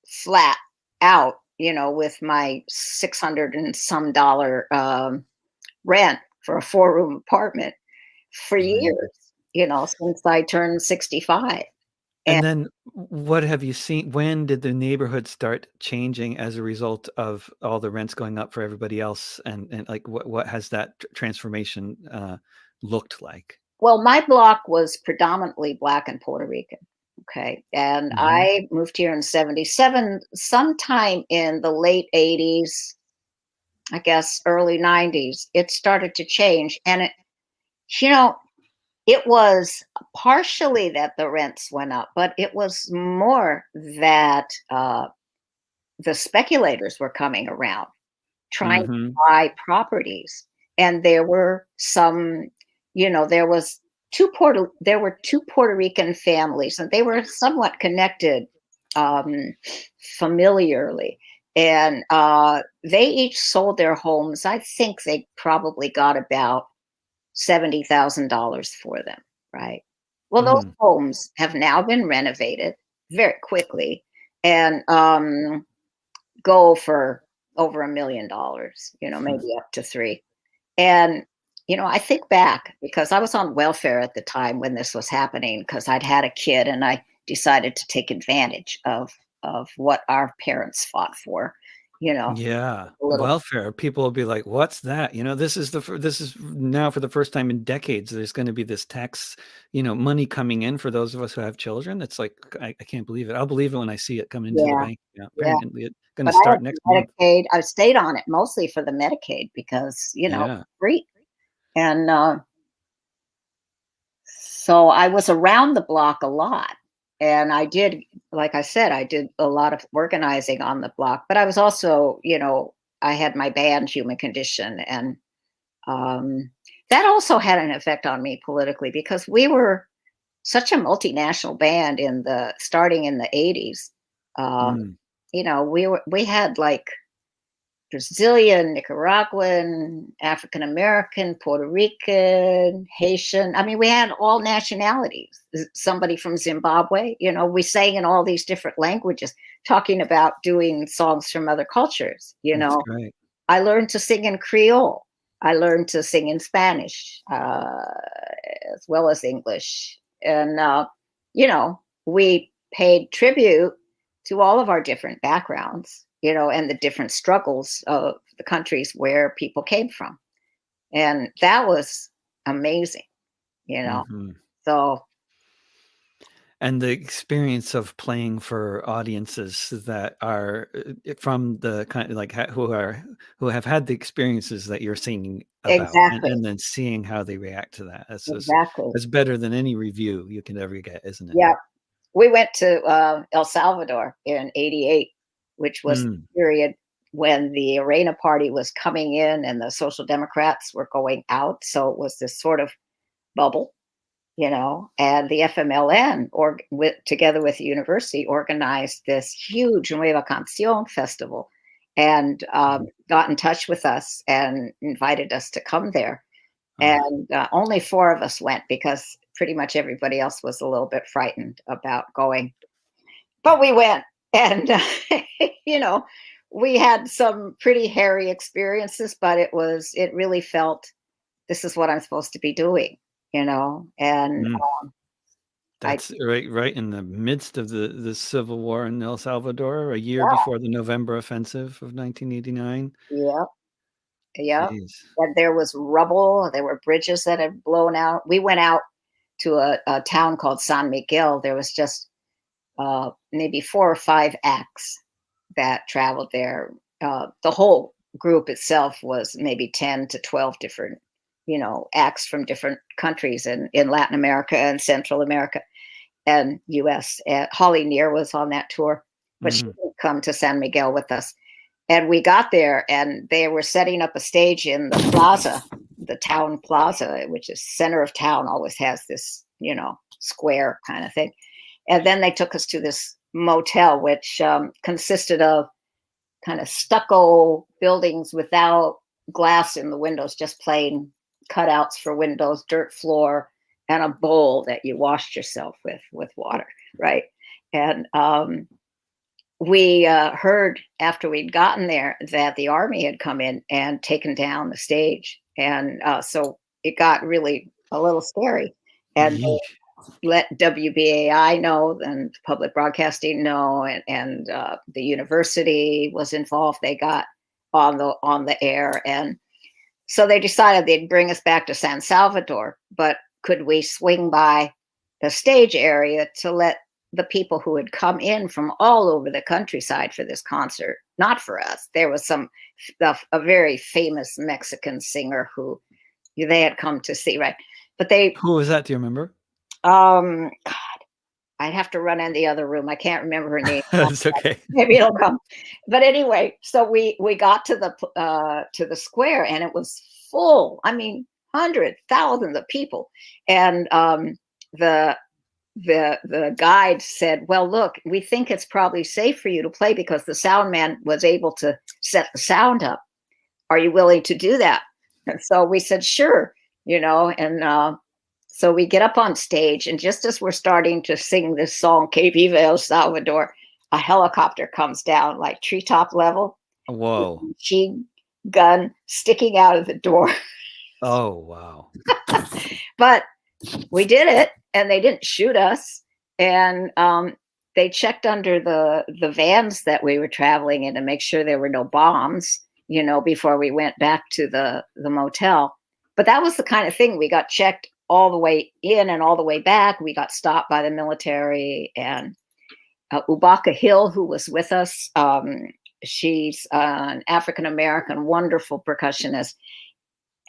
flat out, with my 600 and some dollar rent for a 4-room apartment for Right. years. since I turned 65. And And then what have you seen when did the neighborhood start changing as a result of all the rents going up for everybody else? And like, what has that transformation, looked like? well, my block was predominantly Black and Puerto Rican. Okay. And Mhm. I moved here in 77, sometime in the late 80s, I guess early 90s, it started to change. And you know, it was partially that the rents went up, but it was more that the speculators were coming around trying to Mhm. buy properties. And there were some, there was there were two Puerto Rican families, and they were somewhat connected um, familiarly. And they each sold their homes. I think they probably got about $70,000 for them, right? Well, those Mhm. homes have now been renovated very quickly and go for over $1 million, maybe up to three. And, I think back because I was on welfare at the time when this was happening because I'd had a kid and I decided to take advantage of what our parents fought for, Yeah, a little. welfare, people will be like, "What's that?" This is now for the first time in decades, there's gonna be this tax, money coming in for those of us who have children. It's like, I can't believe it. I'll believe it when I see it come into the Yeah, bank account. yeah. Apparently, it's gonna But I had start the next month. Medicaid. I stayed on it mostly for the Medicaid because, Yeah. free. And so I was around the block a lot. And I did, like I said, I did a lot of organizing on the block. But I was also, I had my band, Human Condition. And um, that also had an effect on me politically because we were such a multinational band starting in the 80s. Um, Mm. we had like Brazilian, Nicaraguan, African American, Puerto Rican, Haitian. I mean, we had all nationalities. Somebody from Zimbabwe, we sang in all these different languages, talking about doing songs from other cultures. That's great. I learned to sing in Creole. I learned to sing in Spanish, as well as English. And, we paid tribute to all of our different backgrounds, and the different struggles of the countries where people came from. And that was amazing, you know. Mhm. So, And the experience of playing for audiences that are, from the kind of like, who have had the experiences that you're singing about, and exactly, then seeing how they react to that. exactly. That's better than any review you can ever get, isn't it? Yeah. We went to El Salvador in 88, which was Mm, the period when the Arena Party was coming in and the Social Democrats were going out. So it was this sort of bubble, and the FMLN, together with the university, organized this huge Nueva Canción festival and mm, got in touch with us and invited us to come there. ah, And only four of us went because pretty much everybody else was a little bit frightened about going. But we went, and you know, we had some pretty hairy experiences, but it really felt this is what I'm supposed to be doing, and mm. I That's right in the midst of the civil war in El Salvador, a year yeah, before the November offensive of 1989. yeah, yeah. Jeez. And there was rubble. There were bridges that had blown out. We went out to a town called San Miguel. There was just maybe four or five acts that traveled there. The whole group itself was maybe 10 to 12 different, acts from different countries in Latin America and Central America and US. And Holly Near was on that tour, but she Mhm. didn't come to San Miguel with us. And we got there and they were setting up a stage in the plaza, the town plaza, which is center of town, always has this, square kind of thing. And then they took us to this motel, which consisted of kind of stucco buildings without glass in the windows, just plain cutouts for windows, dirt floor, and a bowl that you washed yourself with water, right? And we heard after we'd gotten there that the army had come in and taken down the stage, and so it got really a little scary. and Yeesh. let WBAI know and public broadcasting know, and the university was involved. They got on the air, and so they decided they'd bring us back to San Salvador. But could we swing by the stage area to let the people who had come in from all over the countryside for this concert, not for us. There was a very famous Mexican singer who they had come to see, right? But they Who was that? Do you remember? God, I'd have to run in the other room. I can't remember her name. It's okay. Maybe it'll come. But anyway, so we got to the square, and it was full. I mean, hundreds, thousands of people. And the the guide said, "Well, look, we think it's probably safe for you to play because the sound man was able to set the sound up. Are you willing to do that?" And so we said, "Sure," and so we get up on stage, and just as we're starting to sing this song, Que Viva El Salvador, a helicopter comes down like treetop level, with a Whoa. machine gun sticking out of the door. Oh, wow. But we did it, and they didn't shoot us. And they checked under the vans that we were traveling in to make sure there were no bombs, before we went back to the motel. But that was the kind of thing. We got checked all the way in and all the way back. We got stopped by the military, and Ubaka Hill, who was with us, she's an African American, wonderful percussionist,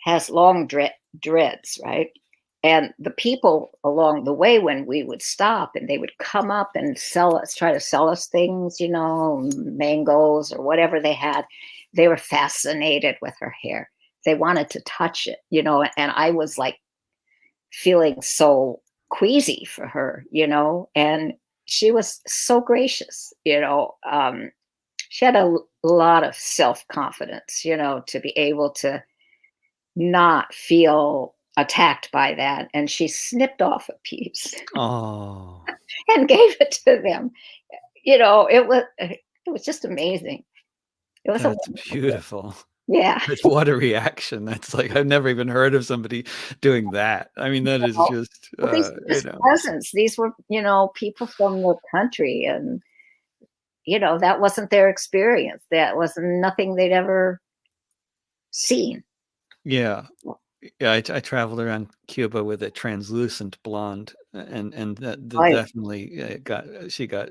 has long dreads, right? And the people along the way, when we would stop and they would come up and try to sell us things, mangoes or whatever they had, they were fascinated with her hair. They wanted to touch it, and I was like feeling so queasy for her, and she was so gracious, she had a lot of self-confidence, to be able to not feel attacked by that. And she snipped off a piece Oh, and gave it to them. It was just amazing. It was a that's wonderful thing. beautiful. Yeah. What a reaction. That's like, I've never even heard of somebody doing that. I mean, that is just, Well, these were just peasants. These were, people from the country, and that wasn't their experience. That was nothing they'd ever seen. yeah. Yeah, I traveled around Cuba with a translucent blonde, and that Right. definitely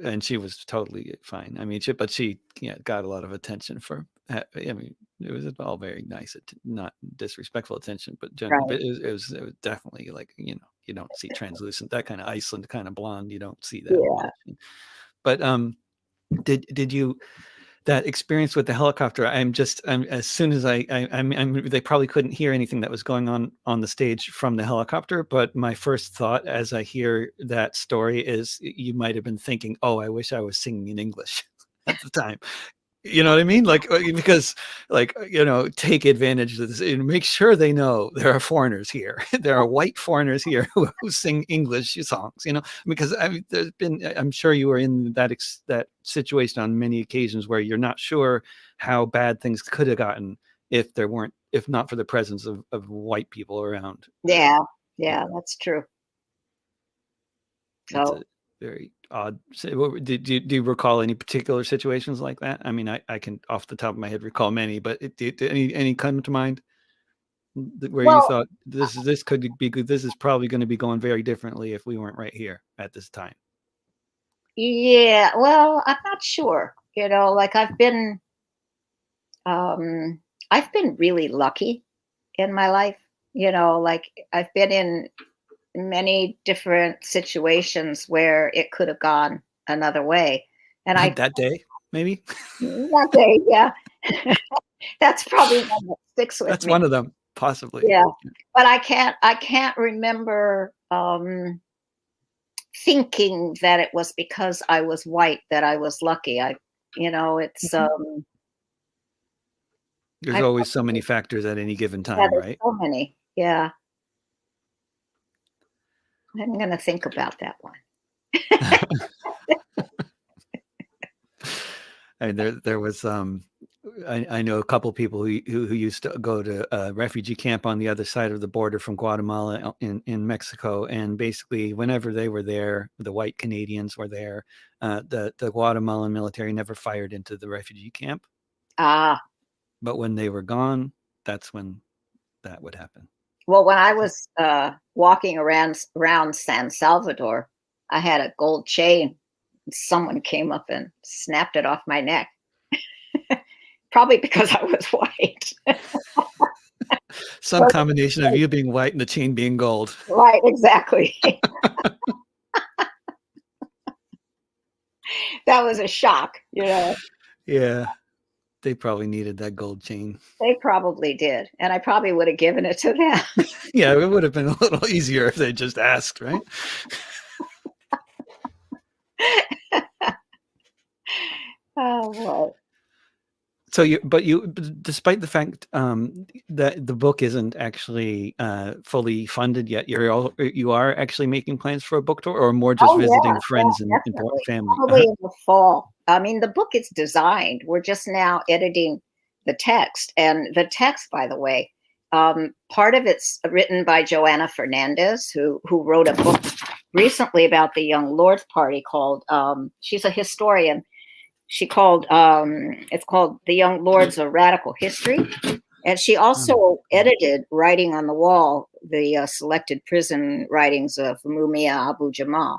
and she was totally fine. I mean, but she got a lot of attention for. I mean, it was all very nice, not disrespectful attention, but general. Right. But it was definitely like you don't see translucent, that kind of Iceland kind of blonde. You don't see that Yeah. much. But did you? That experience with the helicopter, I'm as soon as they probably couldn't hear anything that was going on the stage from the helicopter. But my first thought as I hear that story is you might have been thinking, oh, I wish I was singing in English at the time. You know what I mean? Like, because take advantage of this and make sure they know there are foreigners here. There are white foreigners here who sing English songs, because I'm sure you were in that situation on many occasions where you're not sure how bad things could have gotten if not for the presence of white people around. Yeah. Yeah. Yeah, that's true. It's a So, very odd. Do you recall any particular situations like that? I mean, I can off the top of my head recall many, but did any come to mind where you well, thought this could be good? This is probably going to be going very differently if we weren't right here at this time. yeah, well, I'm not sure. Like um, I've been really lucky in my life. Like I've been in many different situations where it could have gone another way, and I That day, maybe that day, yeah, that's probably one that sticks with that's me. one of them, possibly. Yeah, but I can't remember thinking that it was because I was white that I was lucky. It's There's I always so many factors at any given yeah, time, there's right? so many. Yeah, I'm gonna think about that one. And there was I know a couple people who used to go to a refugee camp on the other side of the border from Guatemala in Mexico, and basically whenever they were there, the white Canadians were there. The Guatemalan military never fired into the refugee camp, Ah, but when they were gone, that's when that would happen. well, when I was walking around San Salvador, I had a gold chain. Someone came up and snapped it off my neck. Probably because I was white. Some combination of you being white and the chain being gold. Right, exactly. That was a shock, you know. Yeah, they probably needed that gold chain. They probably did, and I probably would have given it to them. Yeah, it would have been a little easier if they just asked, right? Oh, boy. So despite the fact that the book isn't actually fully funded yet, you are actually making plans for a book tour, or more just Oh, visiting yeah, friends and definitely. family. Probably in the fall. I mean, the book is designed. We're just now editing the text. And the text, by the way, part of it's written by Joanna Fernandez, who wrote a book recently about the Young Lords Party called, she's a historian. It's called The Young Lords of Radical History. And she also edited Writing on the Wall, the selected prison writings of Mumia Abu Jamal.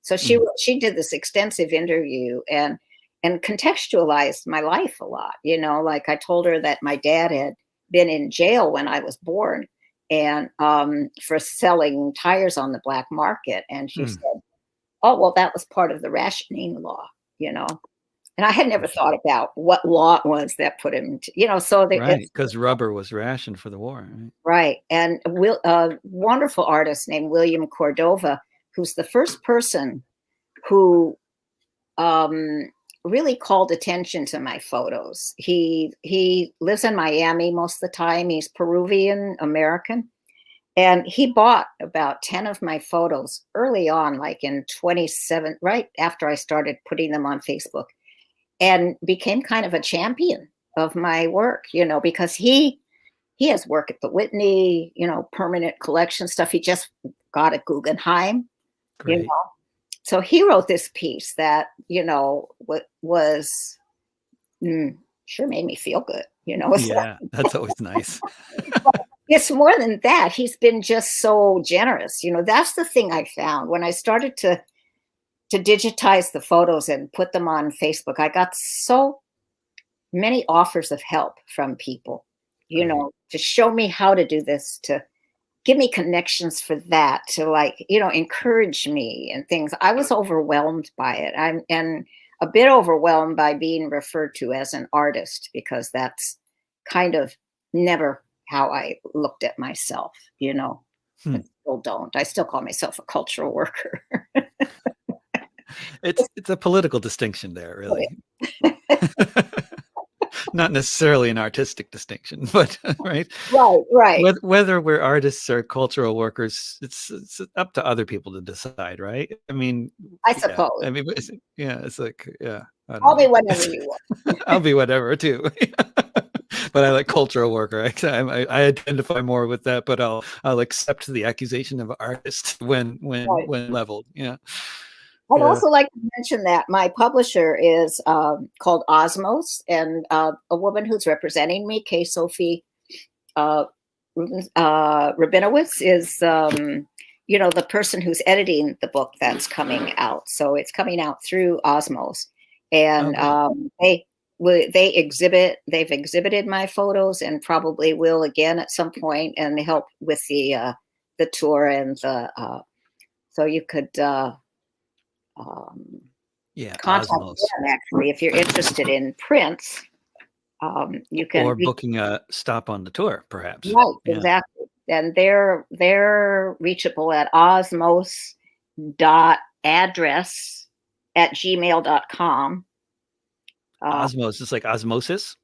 So she did this extensive interview and contextualized my life a lot. You know, like I told her that my dad had been in jail when I was born, and for selling tires on the black market. And she said, "Oh, well, that was part of the rationing law," you know. And I had never thought about what law it was that put him, so Right, because rubber was rationed for the war. Right. And a wonderful artist named William Cordova, who's the first person who really called attention to my photos. He lives in Miami most of the time. He's Peruvian American. And he bought about 10 of my photos early on, like in 27, right after I started putting them on Facebook, and became kind of a champion of my work, because he has work at the Whitney, permanent collection stuff. He just got a Guggenheim, Great. So he wrote this piece that, was sure made me feel good, Yeah, that's always nice. It's more than that. He's been just so generous. That's the thing I found when I started to digitize the photos and put them on Facebook. I got so many offers of help from people, to show me how to do this, to give me connections for that, to encourage me and things. I was overwhelmed by it. And a bit overwhelmed by being referred to as an artist, because that's kind of never how I looked at myself, I still don't. I still call myself a cultural worker. It's a political distinction there, really. Not necessarily an artistic distinction, but right. Whether we're artists or cultural workers, it's up to other people to decide, right? I mean, I suppose. I mean, it's like, I'll be whatever you want. I'll be whatever too. But I like cultural worker. I identify more with that, but I'll accept the accusation of artist when leveled. Yeah. I'd also like to mention that my publisher is called Osmos, and a woman who's representing me, Kay Sophie Rabinowitz, is the person who's editing the book that's coming out. So it's coming out through Osmos, and they've exhibited my photos, and probably will again at some point, and help with the tour and the so you could. Contact Osmos. them, actually, if you're interested in prints. You can, or booking a stop on the tour, perhaps. Right, exactly. And they're reachable at osmos.address@gmail.com. Osmos is like osmosis.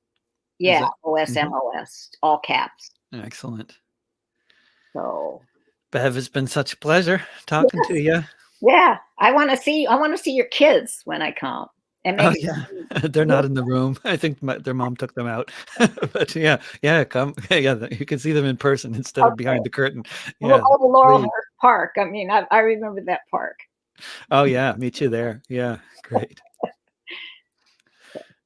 Yeah, OSMOS, all caps. Excellent. So, Bev, it's been such a pleasure talking to you. Yeah, I want to see your kids when I come. and Oh, maybe yeah. They're not in the room. I think their mom took them out. But yeah, yeah, come. Yeah, you can see them in person instead of okay. behind the curtain. Well, Yeah, oh, the please. Laurelhurst Park. I mean, I remember that park. Oh, yeah, meet you there. Yeah, great.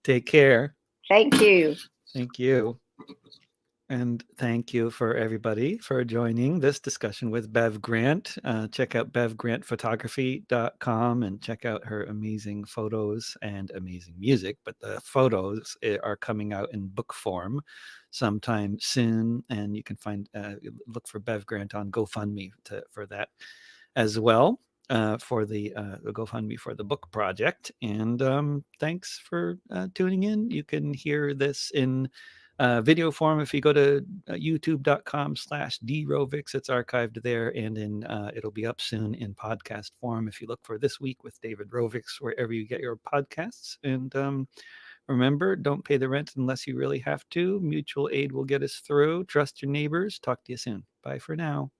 Take care. Thank you. Thank you. And thank you for everybody for joining this discussion with Bev Grant. Check out bevgrantphotography.com and check out her amazing photos and amazing music. But the photos are coming out in book form sometime soon. And you can look for Bev Grant on GoFundMe for that as well. For the GoFundMe for the book project. And thanks for tuning in. You can hear this in video form if you go to youtube.com/drovix. It's archived there, and it'll be up soon in podcast form if you look for This Week with David Rovix wherever you get your podcasts. And remember, don't pay the rent unless you really have to. Mutual aid will get us through. Trust your neighbors. Talk to you soon. Bye for now.